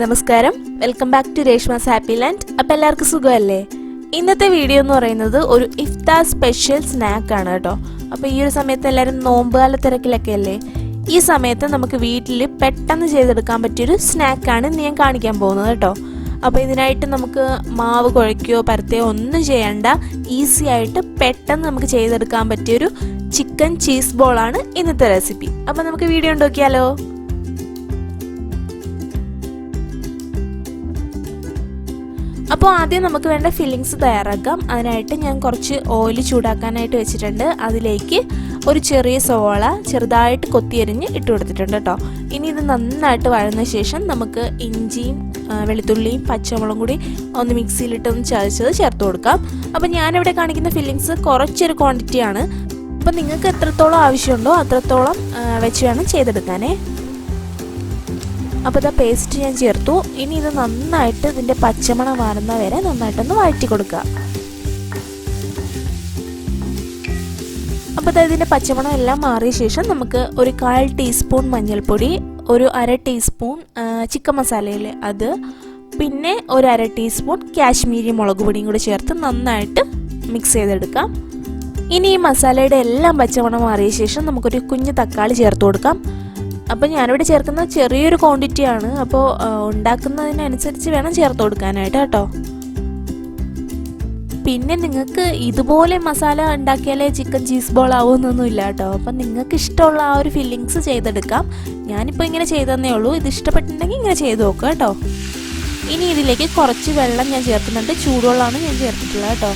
നമസ്കാരം, welcome back to Reshmahappyland. അപ്പോൾ എല്ലാവർക്കും സുഖമല്ലേ? ഇന്നത്തെ വീഡിയോ എന്ന് പറയുന്നത് ഒരു ഇഫ്താർ സ്പെഷ്യൽ സ്നാക്ക് ആണ് കേട്ടോ. അപ്പോൾ ഈ ഒരു സമയത്ത് എല്ലാവരും നോമ്പുകാല തിരക്കിലൊക്കെ അല്ലേ, ഈ സമയത്ത് നമുക്ക് വീട്ടിൽ പെട്ടെന്ന് ചെയ്തെടുക്കാൻ പറ്റിയൊരു സ്നാക്കാണ് ഞാൻ കാണിക്കാൻ പോകുന്നത് കേട്ടോ. അപ്പോൾ ഇതിനായിട്ട് നമുക്ക് മാവ് കുഴയ്ക്കുകയോ പരത്തുകയോ ഒന്നും ചെയ്യണ്ട, ഈസി ആയിട്ട് പെട്ടെന്ന് നമുക്ക് ചെയ്തെടുക്കാൻ പറ്റിയൊരു ചിക്കൻ ചീസ് ബോളാണ് ഇന്നത്തെ റെസിപ്പി. അപ്പോൾ നമുക്ക് വീഡിയോ നോക്കിയാലോ. അപ്പോൾ ആദ്യം നമുക്ക് വേണ്ട ഫില്ലിങ്സ് തയ്യാറാക്കാം. അതിനായിട്ട് ഞാൻ കുറച്ച് ഓയിൽ ചൂടാക്കാനായിട്ട് വെച്ചിട്ടുണ്ട്. അതിലേക്ക് ഒരു ചെറിയ സവാള ചെറുതായിട്ട് കൊത്തിയരിഞ്ഞ് ഇട്ട് കൊടുത്തിട്ടുണ്ട് കേട്ടോ. ഇനി ഇത് നന്നായിട്ട് വഴന്ന ശേഷം നമുക്ക് ഇഞ്ചിയും വെളുത്തുള്ളിയും പച്ചമുളകും കൂടി ഒന്ന് മിക്സിയിലിട്ടൊന്ന് ചതച്ചത് ചേർത്ത് കൊടുക്കാം. അപ്പോൾ ഞാനിവിടെ കാണിക്കുന്ന ഫില്ലിങ്സ് കുറച്ചൊരു ക്വാണ്ടിറ്റിയാണ്. അപ്പോൾ നിങ്ങൾക്ക് എത്രത്തോളം ആവശ്യമുണ്ടോ അത്രത്തോളം വെച്ച് വേണം ചെയ്തെടുക്കാനേ. അപ്പോൾ ഇതാ പേസ്റ്റ് ഞാൻ ചേർത്തു. ഇനി ഇത് നന്നായിട്ട് ഇതിൻ്റെ പച്ചമണം മാറുന്ന വരെ നന്നായിട്ടൊന്ന് വഴറ്റി കൊടുക്കുക. അപ്പോൾ ഇതിൻ്റെ പച്ചമണം എല്ലാം മാറിയ ശേഷം നമുക്ക് ഒരു 1/4 ടീസ്പൂൺ മഞ്ഞൾപ്പൊടി, ഒരു 1/2 ടീസ്പൂൺ ചിക്കൻ മസാലയില്ലേ അത്, പിന്നെ ഒരു 1/2 ടീസ്പൂൺ കാശ്മീരി മുളക് പൊടിയും കൂടി ചേർത്ത് നന്നായിട്ട് മിക്സ് ചെയ്തെടുക്കാം. ഇനി ഈ മസാലയുടെ എല്ലാം പച്ചമണം മാറിയ ശേഷം നമുക്കൊരു കുഞ്ഞു തക്കാളി ചേർത്ത് കൊടുക്കാം. അപ്പോൾ ഞാനിവിടെ ചേർക്കുന്ന ചെറിയൊരു ക്വാണ്ടിറ്റിയാണ്, അപ്പോൾ ഉണ്ടാക്കുന്നതിനനുസരിച്ച് വേണം ചേർത്ത് കൊടുക്കാനായിട്ട് കേട്ടോ. പിന്നെ നിങ്ങൾക്ക് ഇതുപോലെ മസാല ഉണ്ടാക്കിയാലേ ചിക്കൻ ചീസ് ബോൾ ആവുമെന്നൊന്നും ഇല്ല കേട്ടോ. അപ്പം നിങ്ങൾക്ക് ഇഷ്ടമുള്ള ആ ഒരു ഫില്ലിങ്സ് ചെയ്തെടുക്കാം. ഞാനിപ്പോൾ ഇങ്ങനെ ചെയ്തതന്നേ ഉള്ളൂ. ഇത് ഇഷ്ടപ്പെട്ടിട്ടുണ്ടെങ്കിൽ ഇങ്ങനെ ചെയ്ത് നോക്കുക കേട്ടോ. ഇനി ഇതിലേക്ക് കുറച്ച് വെള്ളം ഞാൻ ചേർക്കുന്നുണ്ട്. ചൂടുവെള്ളമാണ് ഞാൻ ചേർത്തിട്ടുള്ളത് കേട്ടോ.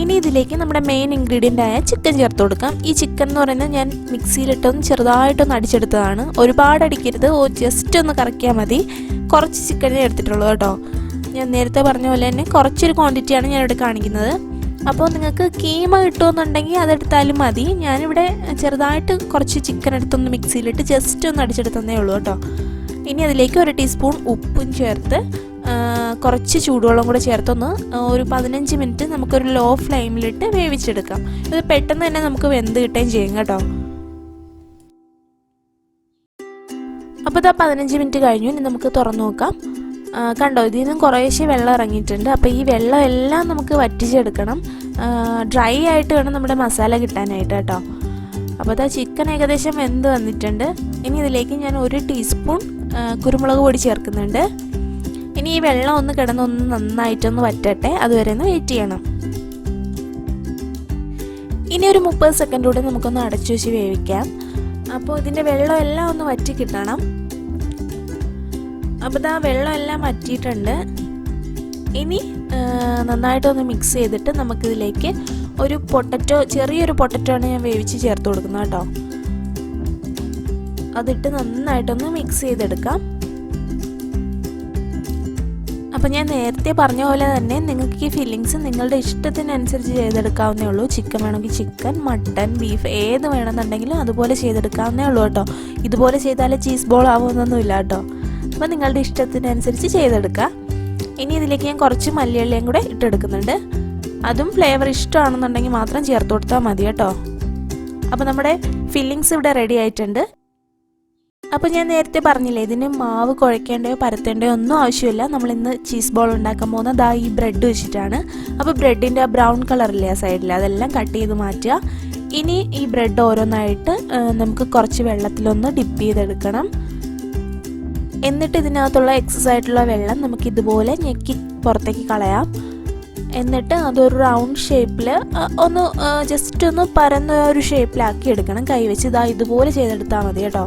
ഇനി ഇതിലേക്ക് നമ്മുടെ മെയിൻ ഇൻഗ്രീഡിയൻ്റ് ആയ ചിക്കൻ ചേർത്ത് കൊടുക്കാം. ഈ ചിക്കൻ എന്ന് പറയുന്നത് ഞാൻ മിക്സിയിലിട്ടൊന്ന് ചെറുതായിട്ടൊന്ന് അടിച്ചെടുത്തതാണ്. ഒരുപാട് അടിക്കരുത്, ജസ്റ്റ് ഒന്ന് കറക്കിയാൽ മതി. കുറച്ച് ചിക്കനേ എടുത്തിട്ടുള്ളൂ കേട്ടോ. ഞാൻ നേരത്തെ പറഞ്ഞ പോലെ തന്നെ കുറച്ചൊരു ക്വാണ്ടിറ്റിയാണ് ഞാനിവിടെ കാണിക്കുന്നത്. അപ്പോൾ നിങ്ങൾക്ക് കീമ കിട്ടുമെന്നുണ്ടെങ്കിൽ അതെടുത്താലും മതി. ഞാനിവിടെ ചെറുതായിട്ട് കുറച്ച് ചിക്കൻ എടുത്തൊന്ന് മിക്സിയിലിട്ട് ജസ്റ്റ് ഒന്ന് അടിച്ചെടുത്തതേ ഉള്ളൂ കേട്ടോ. ഇനി അതിലേക്ക് 1 ടീസ്പൂൺ ഉപ്പും ചേർത്ത് കുറച്ച് ചൂടുവെള്ളം കൂടെ ചേർത്തൊന്ന് ഒരു 15 മിനിറ്റ് നമുക്കൊരു ലോ ഫ്ലെയിമിലിട്ട് വേവിച്ചെടുക്കാം. ഇത് പെട്ടെന്ന് തന്നെ നമുക്ക് വെന്ത് കിട്ടുകയും ചെയ്യും കേട്ടോ. അപ്പോൾ ഇതാ 15 മിനിറ്റ് കഴിഞ്ഞു. ഇനി നമുക്ക് തുറന്നു നോക്കാം. കണ്ടോ, ഇതിൽ നിന്നും കുറേശ്ശെ വെള്ളം ഇറങ്ങിയിട്ടുണ്ട്. അപ്പോൾ ഈ വെള്ളം എല്ലാം നമുക്ക് വറ്റിച്ചെടുക്കണം. ഡ്രൈ ആയിട്ട് വേണം നമ്മുടെ മസാല കിട്ടാനായിട്ട് കേട്ടോ. അപ്പോൾ ഇതാ ചിക്കൻ ഏകദേശം വെന്ത് വന്നിട്ടുണ്ട്. ഇനി ഇതിലേക്ക് ഞാൻ 1 ടീസ്പൂൺ കുരുമുളക് പൊടി ചേർക്കുന്നുണ്ട്. ഇനി ഈ വെള്ളം ഒന്ന് കിടന്നൊന്ന് നന്നായിട്ടൊന്ന് വറ്റട്ടെ, അതുവരെ ഒന്ന് വെയിറ്റ് ചെയ്യണം. ഇനി ഒരു 30 സെക്കൻഡ് കൂടെ നമുക്കൊന്ന് അടച്ചു വെച്ച് വേവിക്കാം. അപ്പോൾ ഇതിൻ്റെ വെള്ളം എല്ലാം ഒന്ന് വറ്റി കിട്ടണം. അപ്പോൾ ഇതാ വെള്ളം എല്ലാം വറ്റിയിട്ടുണ്ട്. ഇനി നന്നായിട്ടൊന്ന് മിക്സ് ചെയ്തിട്ട് നമുക്കിതിലേക്ക് ഒരു പൊട്ടറ്റോ, ചെറിയൊരു പൊട്ടറ്റോ ആണ് ഞാൻ വേവിച്ച് ചേർത്ത് കൊടുക്കുന്നത് കേട്ടോ. അതിട്ട് നന്നായിട്ടൊന്ന് മിക്സ് ചെയ്തെടുക്കാം. അപ്പോൾ ഞാൻ നേരത്തെ പറഞ്ഞ പോലെ തന്നെ നിങ്ങൾക്ക് ഈ ഫില്ലിങ്സ് നിങ്ങളുടെ ഇഷ്ടത്തിനനുസരിച്ച് ചെയ്തെടുക്കാവുന്നേ ഉള്ളൂ. ചിക്കൻ വേണമെങ്കിൽ ചിക്കൻ, മട്ടൻ, ബീഫ് ഏത് വേണമെന്നുണ്ടെങ്കിലും അതുപോലെ ചെയ്തെടുക്കാവുന്നേ ഉള്ളൂ കേട്ടോ. ഇതുപോലെ ചെയ്താലേ ചീസ് ബോൾ ആവുമെന്നൊന്നുമില്ല കേട്ടോ. അപ്പോൾ നിങ്ങളുടെ ഇഷ്ടത്തിനനുസരിച്ച് ചെയ്തെടുക്കുക. ഇനി ഇതിലേക്ക് ഞാൻ കുറച്ച് മല്ലിയിലയും കൂടെ ഇട്ടെടുക്കുന്നുണ്ട്. അതും ഫ്ലേവർ ഇഷ്ടമാണെന്നുണ്ടെങ്കിൽ മാത്രം ചേർത്ത് കൊടുത്താൽ മതി കേട്ടോ. അപ്പോൾ നമ്മുടെ ഫില്ലിങ്സ് ഇവിടെ റെഡി ആയിട്ടുണ്ട്. അപ്പോൾ ഞാൻ നേരത്തെ പറഞ്ഞില്ലേ, ഇതിന് മാവ് കുഴയ്ക്കേണ്ടയോ പരത്തേണ്ടയോ ഒന്നും ആവശ്യമില്ല. നമ്മളിന്ന് ചീസ് ബോൾ ഉണ്ടാക്കാൻ പോകുന്നത് ഈ ബ്രെഡ് വെച്ചിട്ടാണ്. അപ്പോൾ ബ്രെഡിൻ്റെ ആ ബ്രൗൺ കളറില്ലേ ആ സൈഡിൽ, അതെല്ലാം കട്ട് ചെയ്ത് മാറ്റുക. ഇനി ഈ ബ്രെഡ് ഓരോന്നായിട്ട് നമുക്ക് കുറച്ച് വെള്ളത്തിലൊന്ന് ഡിപ്പ് ചെയ്തെടുക്കണം. എന്നിട്ട് ഇതിനകത്തുള്ള എക്സസ് ആയിട്ടുള്ള വെള്ളം നമുക്ക് ഇതുപോലെ ഞെക്കി പുറത്തേക്ക് കളയാം. എന്നിട്ട് അതൊരു റൗണ്ട് ഷേപ്പിൽ ഒന്ന് ജസ്റ്റ് ഒന്ന് പരന്ന ഒരു ഷേപ്പിലാക്കി എടുക്കണം. കൈവച്ച് ഇതുപോലെ ചെയ്തെടുത്താൽ മതി കേട്ടോ.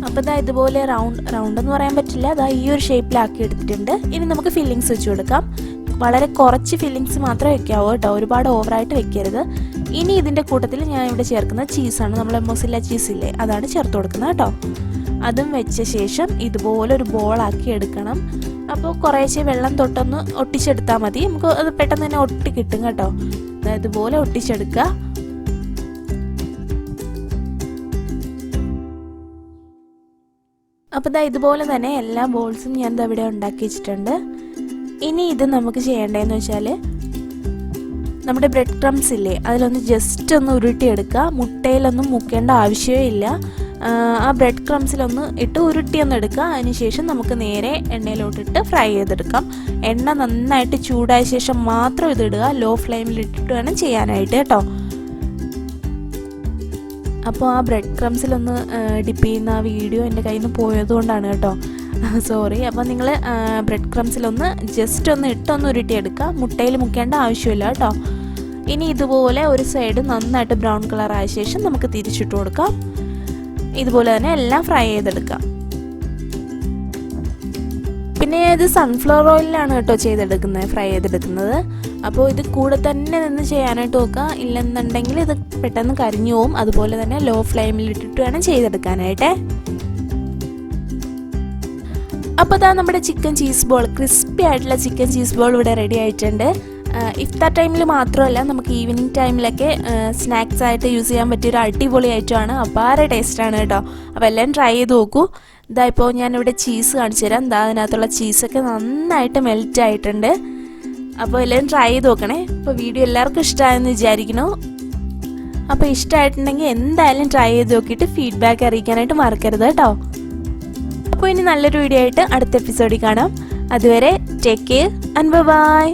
അപ്പോൾ ഇതുപോലെ റൗണ്ട് എന്ന് പറയാൻ പറ്റില്ല, ഈ ഒരു ഷേപ്പിലാക്കി എടുത്തിട്ടുണ്ട്. ഇനി നമുക്ക് ഫില്ലിങ്സ് വെച്ച് കൊടുക്കാം. വളരെ കുറച്ച് ഫില്ലിങ്സ് മാത്രമേ വെക്കാവൂ കേട്ടോ, ഒരുപാട് ഓവറായിട്ട് വെക്കരുത്. ഇനി ഇതിൻ്റെ കൂട്ടത്തിൽ ഞാൻ ഇവിടെ ചേർക്കുന്ന ചീസാണ്, നമ്മളെ മൊസില്ല ചീസില്ലേ, അതാണ് ചേർത്ത് കൊടുക്കുന്നത് കേട്ടോ. അതും വെച്ച ശേഷം ഇതുപോലെ ഒരു ബോളാക്കി എടുക്കണം. അപ്പോൾ കുറേശ്ശെ വെള്ളം തൊട്ടൊന്ന് ഒട്ടിച്ചെടുത്താൽ മതി. നമുക്ക് അത് പെട്ടെന്ന് തന്നെ ഒട്ടി കിട്ടും കേട്ടോ. ഇതുപോലെ ഒട്ടിച്ചെടുക്കുക. അപ്പോൾ ഇതുപോലെ തന്നെ എല്ലാ ബോൾസും ഞാൻ ഇവിടെ ഉണ്ടാക്കി വെച്ചിട്ടുണ്ട്. ഇനി ഇത് നമുക്ക് ചെയ്യേണ്ടതെന്ന് വെച്ചാൽ നമ്മുടെ ബ്രെഡ് ക്രംസ് ഇല്ലേ, അതിലൊന്ന് ജസ്റ്റ് ഒന്ന് ഉരുട്ടിയെടുക്കുക. മുട്ടയിലൊന്നും മുക്കേണ്ട ആവശ്യമേ ഇല്ല. ആ ബ്രെഡ് ക്രംസിലൊന്ന് ഇട്ട് ഉരുട്ടിയൊന്ന് എടുക്കുക. അതിനുശേഷം നമുക്ക് നേരെ എണ്ണയിലോട്ടിട്ട് ഫ്രൈ ചെയ്തെടുക്കാം. എണ്ണ നന്നായിട്ട് ചൂടായ ശേഷം മാത്രം ഇതിടുക. ലോ ഫ്ലെയിമിലിട്ടിട്ട് വേണം ചെയ്യാനായിട്ട് കേട്ടോ. അപ്പോൾ ആ ബ്രെഡ് ക്രംസിലൊന്ന് ഡിപ്പ് ചെയ്യുന്ന ആ വീഡിയോ എൻ്റെ കയ്യിൽ നിന്ന് പോയതുകൊണ്ടാണ് കേട്ടോ, സോറി. അപ്പോൾ നിങ്ങൾ ബ്രെഡ് ക്രംസിലൊന്ന് ജസ്റ്റ് ഒന്ന് ഇട്ടൊന്ന് ഉരുട്ടിയെടുക്കുക. മുട്ടയിൽ മുക്കേണ്ട ആവശ്യമില്ല കേട്ടോ. ഇനി ഇതുപോലെ ഒരു സൈഡ് നന്നായിട്ട് ബ്രൗൺ കളർ ആയ ശേഷം നമുക്ക് തിരിച്ചിട്ട് കൊടുക്കാം. ഇതുപോലെ തന്നെ എല്ലാം ഫ്രൈ ചെയ്തെടുക്കാം. പിന്നെ ഇത് സൺഫ്ലവർ ഓയിലാണ് കേട്ടോ ഫ്രൈ ചെയ്തെടുക്കുന്നത്. അപ്പോൾ ഇത് കൂടെ തന്നെ നിന്ന് ചെയ്യാനായിട്ട് നോക്കുക. ഇല്ലെന്നുണ്ടെങ്കിൽ ഇത് പെട്ടെന്ന് കരിഞ്ഞു പോവും. അതുപോലെ തന്നെ ലോ ഫ്ലെയിമിലിട്ടിട്ട് വേണം ചെയ്തെടുക്കാനായിട്ട്. അപ്പോൾ നമ്മുടെ ചിക്കൻ ചീസ് ബോൾ, ക്രിസ്പി ആയിട്ടുള്ള ചിക്കൻ ചീസ് ബോൾ ഇവിടെ റെഡി ആയിട്ടുണ്ട്. ഇഫ്താർ ടൈമിൽ മാത്രമല്ല, നമുക്ക് ഈവനിങ് ടൈമിലൊക്കെ സ്നാക്സ് ആയിട്ട് യൂസ് ചെയ്യാൻ പറ്റിയൊരു അടിപൊളി ഐറ്റമാണ്. അപാര ടേസ്റ്റാണ് കേട്ടോ. അപ്പോൾ എല്ലാം ട്രൈ ചെയ്ത് നോക്കൂ. ഇപ്പോൾ ഞാനിവിടെ ചീസ് കാണിച്ചു തരാം. അതിനകത്തുള്ള ചീസൊക്കെ നന്നായിട്ട് മെൽറ്റ് ആയിട്ടുണ്ട്. അപ്പോൾ എല്ലാവരും ട്രൈ ചെയ്ത് നോക്കണേ. അപ്പോൾ വീഡിയോ എല്ലാവർക്കും ഇഷ്ടമായെന്ന് വിചാരിക്കുന്നു. അപ്പോൾ ഇഷ്ടമായിട്ടുണ്ടെങ്കിൽ എന്തായാലും ട്രൈ ചെയ്ത് നോക്കിയിട്ട് ഫീഡ്ബാക്ക് അറിയിക്കാനായിട്ട് മറക്കരുത് കേട്ടോ. അപ്പോൾ ഇനി നല്ലൊരു വീഡിയോ ആയിട്ട് അടുത്ത എപ്പിസോഡിൽ കാണാം. അതുവരെ ടേക്ക് കെയർ ആൻഡ് ബൈ.